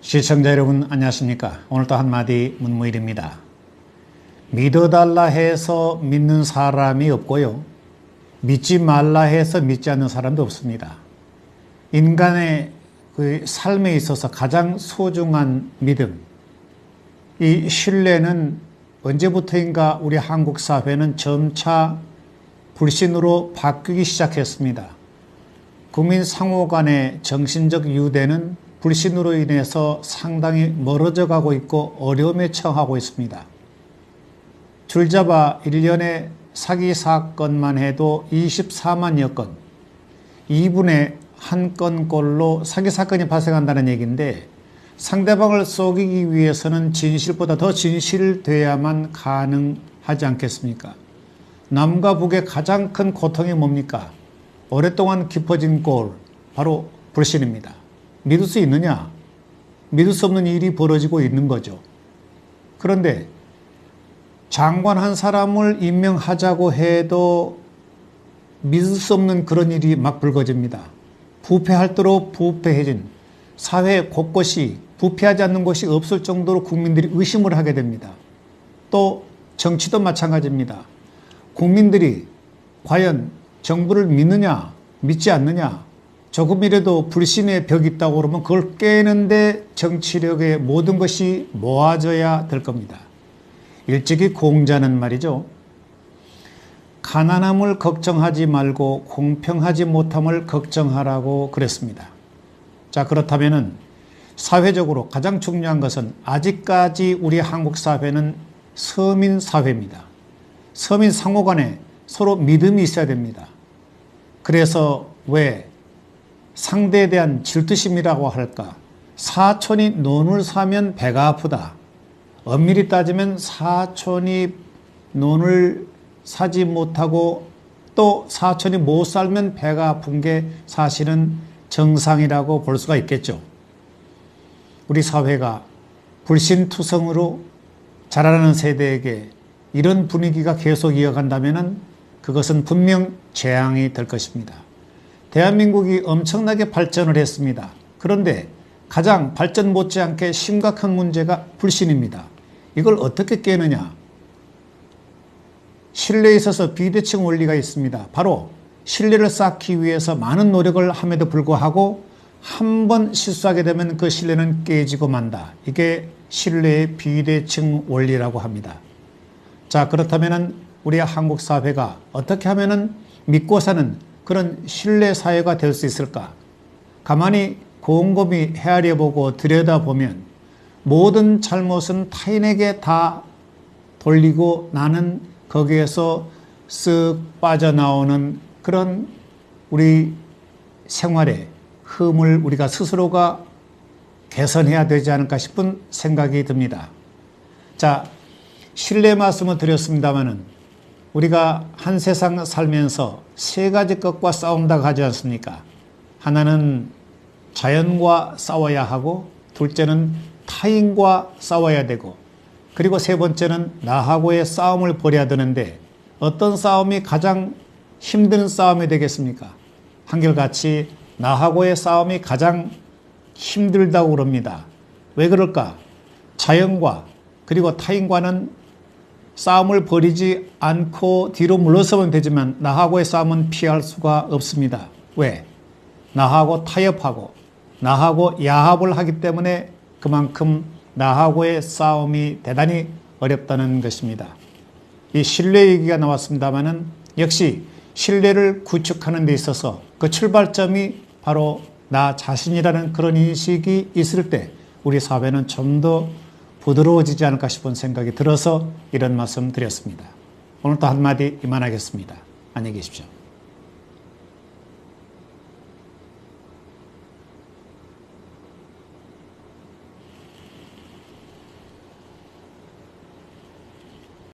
시청자 여러분 안녕하십니까. 오늘도 한마디 문무일입니다. 믿어달라 해서 믿는 사람이 없고요, 믿지 말라 해서 믿지 않는 사람도 없습니다. 인간의 그 삶에 있어서 가장 소중한 믿음, 이 신뢰는 언제부터인가 우리 한국 사회는 점차 불신으로 바뀌기 시작했습니다. 국민 상호 간의 정신적 유대는 불신으로 인해서 상당히 멀어져 가고 있고 어려움에 처하고 있습니다. 줄잡아 1년에 사기 사건만 해도 24만여 건, 2분의 1건꼴로 사기 사건이 발생한다는 얘기인데, 상대방을 속이기 위해서는 진실보다 더 진실돼야만 가능하지 않겠습니까? 남과 북의 가장 큰 고통이 뭡니까? 오랫동안 깊어진 골, 바로 불신입니다. 믿을 수 있느냐? 믿을 수 없는 일이 벌어지고 있는 거죠. 그런데 장관 한 사람을 임명하자고 해도 믿을 수 없는 그런 일이 막 불거집니다. 부패할 대로 부패해진, 사회 곳곳이 부패하지 않는 곳이 없을 정도로 국민들이 의심을 하게 됩니다. 또 정치도 마찬가지입니다. 국민들이 과연 정부를 믿느냐 믿지 않느냐, 조금이라도 불신의 벽이 있다고 그러면 그걸 깨는데 정치력의 모든 것이 모아져야 될 겁니다. 일찍이 공자는 말이죠, 가난함을 걱정하지 말고 공평하지 못함을 걱정하라고 그랬습니다. 자, 그렇다면은 사회적으로 가장 중요한 것은 아직까지 우리 한국 사회는 서민 사회입니다. 서민 상호 간에 서로 믿음이 있어야 됩니다. 그래서 왜 상대에 대한 질투심이라고 할까? 사촌이 논을 사면 배가 아프다. 엄밀히 따지면 사촌이 논을 사지 못하고 또 사촌이 못 살면 배가 아픈 게 사실은 정상이라고 볼 수가 있겠죠. 우리 사회가 불신투성으로 자라나는 세대에게 이런 분위기가 계속 이어간다면 그것은 분명 재앙이 될 것입니다. 대한민국이 엄청나게 발전을 했습니다. 그런데 가장 발전 못지않게 심각한 문제가 불신입니다. 이걸 어떻게 깨느냐? 신뢰에 있어서 비대칭 원리가 있습니다. 바로 신뢰를 쌓기 위해서 많은 노력을 함에도 불구하고 한 번 실수하게 되면 그 신뢰는 깨지고 만다. 이게 신뢰의 비대칭 원리라고 합니다. 자, 그렇다면 우리 한국 사회가 어떻게 하면 믿고 사는 그런 신뢰 사회가 될 수 있을까? 가만히 곰곰이 헤아려보고 들여다보면 모든 잘못은 타인에게 다 돌리고 나는 거기에서 쓱 빠져나오는 그런 우리 생활의 흠을 우리가 스스로가 개선해야 되지 않을까 싶은 생각이 듭니다. 자, 신뢰 말씀을 드렸습니다마는 우리가 한 세상 살면서 세 가지 것과 싸운다고 하지 않습니까? 하나는 자연과 싸워야 하고, 둘째는 타인과 싸워야 되고, 그리고 세 번째는 나하고의 싸움을 벌여야 되는데, 어떤 싸움이 가장 힘든 싸움이 되겠습니까? 한결같이 나하고의 싸움이 가장 힘들다고 그럽니다. 왜 그럴까? 자연과 그리고 타인과는 싸움을 벌이지 않고 뒤로 물러서면 되지만 나하고의 싸움은 피할 수가 없습니다. 왜? 나하고 타협하고 나하고 야합을 하기 때문에 그만큼 나하고의 싸움이 대단히 어렵다는 것입니다. 이 신뢰 얘기가 나왔습니다마는 역시 신뢰를 구축하는 데 있어서 그 출발점이 바로 나 자신이라는 그런 인식이 있을 때 우리 사회는 좀 더 부드러워지지 않을까 싶은 생각이 들어서 이런 말씀 드렸습니다. 오늘도 한마디 이만하겠습니다. 안녕히 계십시오.